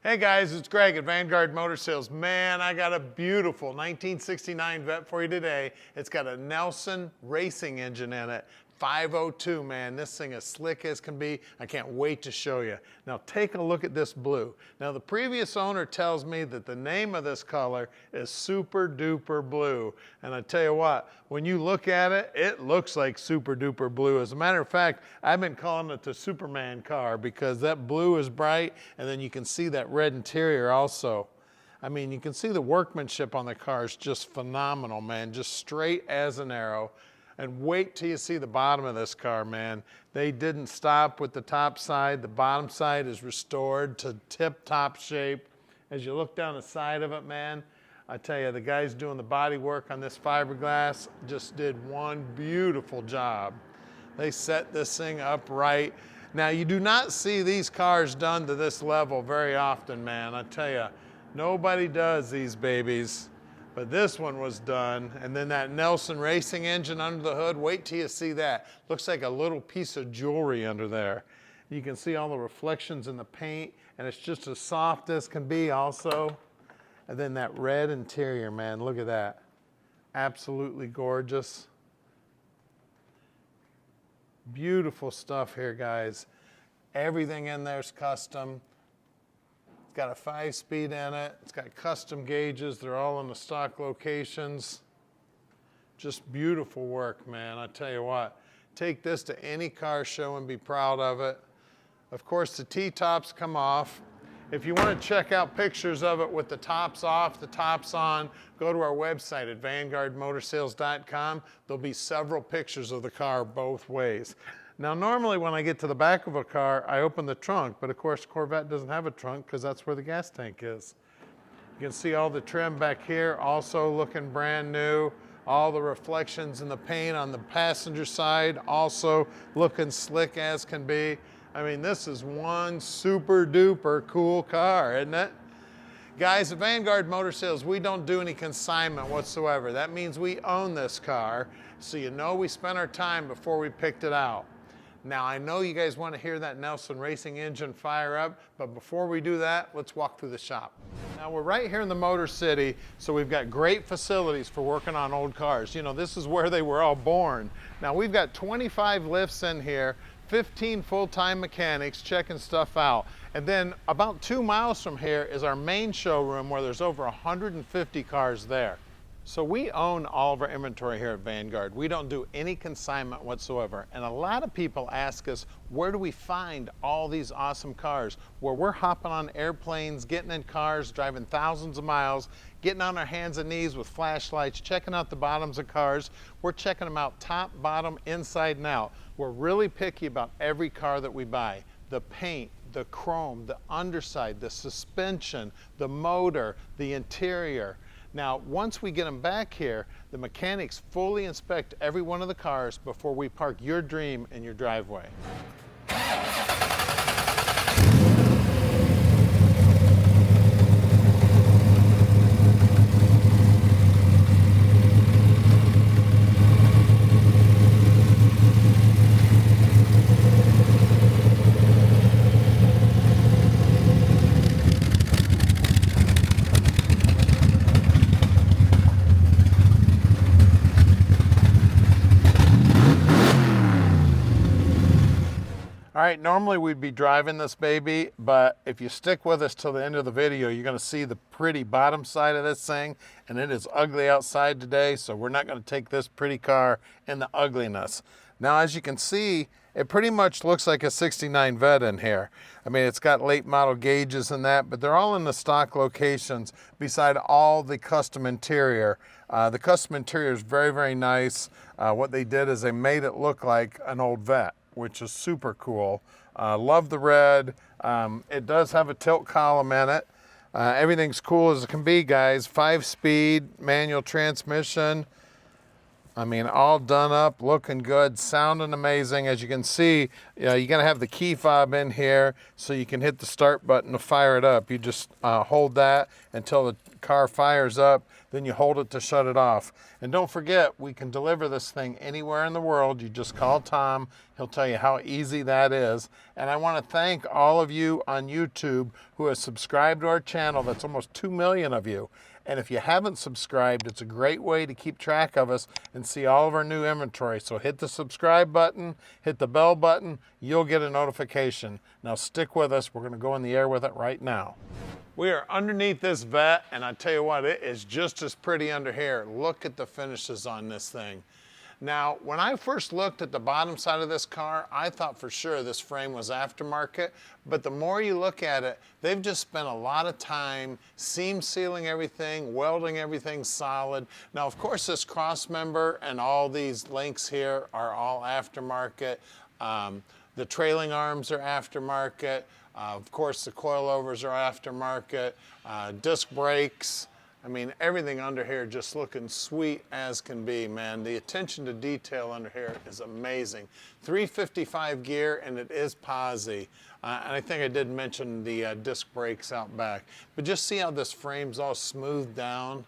Hey guys, it's Greg at Vanguard Motor Sales. Man, I got a beautiful 1969 Vette for you today. It's got a Nelson racing engine in it. 502, man. This thing is slick as can be. I can't wait to show you. Now take a look at this blue. Now the previous owner tells me that the name of this color is Super Duper Blue. And I tell you what, when you look at it, it looks like Super Duper Blue. As a matter of fact, I've been calling it the Superman car because that blue is bright and then you can see that red interior also. I mean, you can see the workmanship on the car is just phenomenal, man. Just straight as an arrow. And wait till you see the bottom of this car, man. They didn't stop with the top side. The bottom side is restored to tip-top shape. As you look down the side of it, man, I tell you, the guys doing the body work on this fiberglass just did one beautiful job. They set this thing up right. Now, you do not see these cars done to this level very often, man. I tell you, nobody does these babies. But this one was done, and then that Nelson racing engine under the hood, wait till you see that. Looks like a little piece of jewelry under there. You can see all the reflections in the paint, and it's just as soft as can be also. And then that red interior, man, look at that. Absolutely gorgeous. Beautiful stuff here, guys. Everything in there is custom. It's got a 5-speed in it. It's got custom gauges. They're all in the stock locations. Just beautiful work, man. I tell you what, take this to any car show and be proud of it. Of course, the T-tops come off. If you want to check out pictures of it with the tops off, the tops on, go to our website at vanguardmotorsales.com. There'll be several pictures of the car both ways. Now, normally when I get to the back of a car, I open the trunk, but of course Corvette doesn't have a trunk because that's where the gas tank is. You can see all the trim back here, also looking brand new. All the reflections in the paint on the passenger side, also looking slick as can be. I mean, this is one super duper cool car, isn't it? Guys, at Vanguard Motor Sales, we don't do any consignment whatsoever. That means we own this car, so you know we spent our time before we picked it out. Now, I know you guys want to hear that Nelson racing engine fire up, but before we do that, let's walk through the shop. Now, we're right here in the Motor City, so we've got great facilities for working on old cars. You know, this is where they were all born. Now, we've got 25 lifts in here, 15 full-time mechanics checking stuff out. And then about 2 miles from here is our main showroom where there's over 150 cars there. So we own all of our inventory here at Vanguard. We don't do any consignment whatsoever. And a lot of people ask us, where do we find all these awesome cars? Well, we're hopping on airplanes, getting in cars, driving thousands of miles, getting on our hands and knees with flashlights, checking out the bottoms of cars. We're checking them out top, bottom, inside and out. We're really picky about every car that we buy. The paint, the chrome, the underside, the suspension, the motor, the interior. Now, once we get them back here, the mechanics fully inspect every one of the cars before we park your dream in your driveway. All right, normally we'd be driving this baby, but if you stick with us till the end of the video, you're gonna see the pretty bottom side of this thing, and it is ugly outside today, so we're not gonna take this pretty car in the ugliness. Now, as you can see, it pretty much looks like a 69 Vette in here. I mean, it's got late model gauges and that, but they're all in the stock locations beside all the custom interior. The custom interior is very, very nice. What they did is they made it look like an old Vette, which is super cool. Love the red. It does have a tilt column in it. Everything's cool as it can be, guys. 5-speed manual transmission. I mean, all done up, looking good, sounding amazing. As you can see, you're gonna have the key fob in here so you can hit the start button to fire it up. You just hold that until the car fires up. then you hold it to shut it off. And don't forget, we can deliver this thing anywhere in the world. You just call Tom. He'll tell you how easy that is. And I want to thank all of you on YouTube who have subscribed to our channel. That's almost 2 million of you. And if you haven't subscribed, it's a great way to keep track of us and see all of our new inventory. So hit the subscribe button, hit the bell button, you'll get a notification. Now stick with us. We're going to go in the air with it right now. We are underneath this Vette, and I tell you what, it is just as pretty under here. Look at the finishes on this thing. Now, when I first looked at the bottom side of this car, I thought for sure this frame was aftermarket, but the more you look at it, they've just spent a lot of time seam sealing everything, welding everything solid. Now, of course, this cross member and all these links here are all aftermarket. The trailing arms are aftermarket. Of course, the coilovers are aftermarket. Disc brakes. I mean, everything under here just looking sweet as can be, man. The attention to detail under here is amazing. 355 gear, and it is posi. And I think I did mention the disc brakes out back. But just see how this frame's all smoothed down.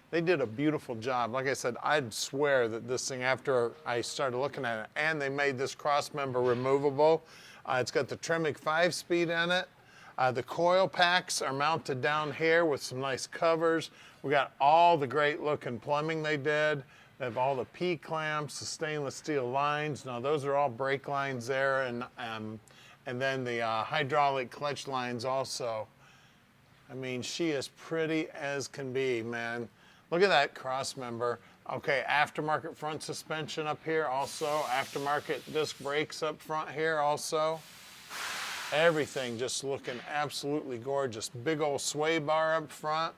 They did a beautiful job. Like I said, I'd swear that this thing, after I started looking at it, and they made this cross member removable. It's got the Tremec 5-speed in it. The coil packs are mounted down here with some nice covers. We got all the great looking plumbing they did. They have all the P-clamps, the stainless steel lines. Now those are all brake lines there, and then the hydraulic clutch lines also. I mean, she is pretty as can be, man. Look at that cross member. Okay, aftermarket front suspension up here also. Aftermarket disc brakes up front here also. Everything just looking absolutely gorgeous. Big old sway bar up front.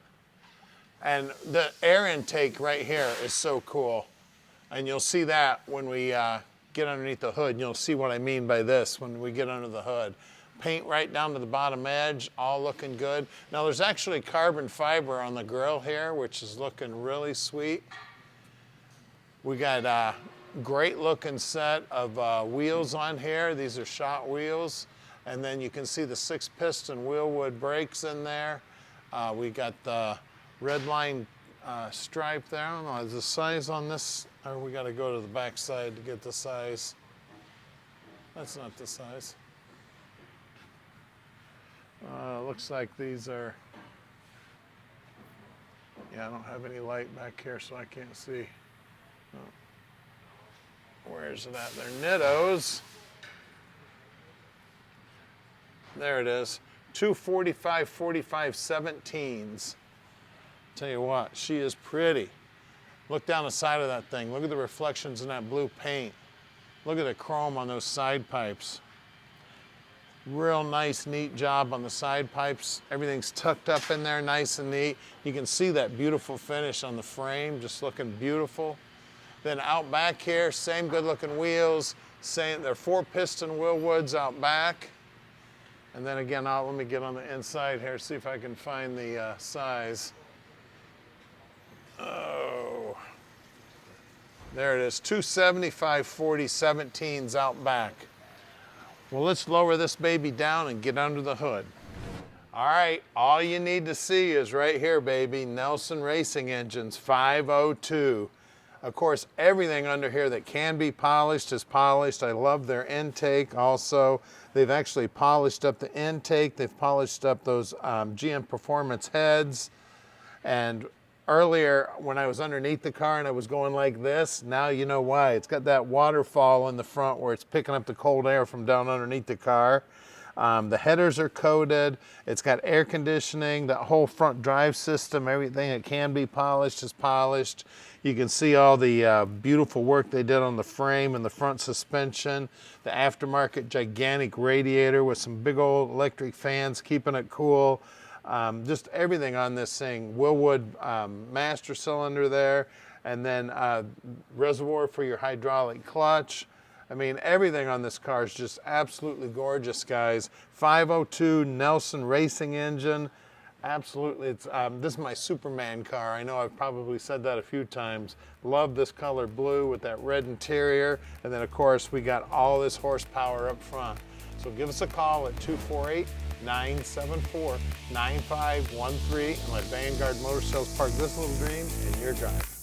And the air intake right here is so cool. And you'll see that when we get underneath the hood. And you'll see what I mean by this when we get under the hood. Paint right down to the bottom edge, all looking good. Now there's actually carbon fiber on the grill here, which is looking really sweet. We got a great looking set of wheels on here. These are shot wheels. And then you can see the 6-piston wheelwood brakes in there. We got the red line stripe there. I don't know, is the size on this, or we got to go to the back side to get the size? That's not the size. Looks like these are, yeah, I don't have any light back here, so I can't see. Oh. Where is it at? They're Nittos. There it is. 245 45 17s. Tell you what, she is pretty. Look down the side of that thing. Look at the reflections in that blue paint. Look at the chrome on those side pipes. Real nice, neat job on the side pipes. Everything's tucked up in there nice and neat. You can see that beautiful finish on the frame, just looking beautiful. Then out back here, same good looking wheels. Same, they're 4-piston wheelwoods out back. And then again, let me get on the inside here, see if I can find the size. Oh, there it is, 275 40 17s out back. Well, let's lower this baby down and get under the hood. All right, all you need to see is right here, baby, Nelson Racing Engines 502. Of course, everything under here that can be polished is polished. I love their intake also. They've actually polished up the intake. They've polished up those GM Performance heads. And earlier, when I was underneath the car and I was going like this, now you know why. It's got that waterfall in the front where it's picking up the cold air from down underneath the car. The headers are coated. It's got air conditioning. That whole front drive system, everything that can be polished is polished. You can see all the beautiful work they did on the frame and the front suspension. The aftermarket gigantic radiator with some big old electric fans keeping it cool. Just everything on this thing. Willwood master cylinder there, and then reservoir for your hydraulic clutch. I mean, everything on this car is just absolutely gorgeous, guys. 502 Nelson Racing Engine. Absolutely, it's this is my Superman car. I know I've probably said that a few times. Love this color blue with that red interior, and then of course we got all this horsepower up front. So give us a call at 248-974-9513 and let Vanguard Motor Sales park this little dream in your drive.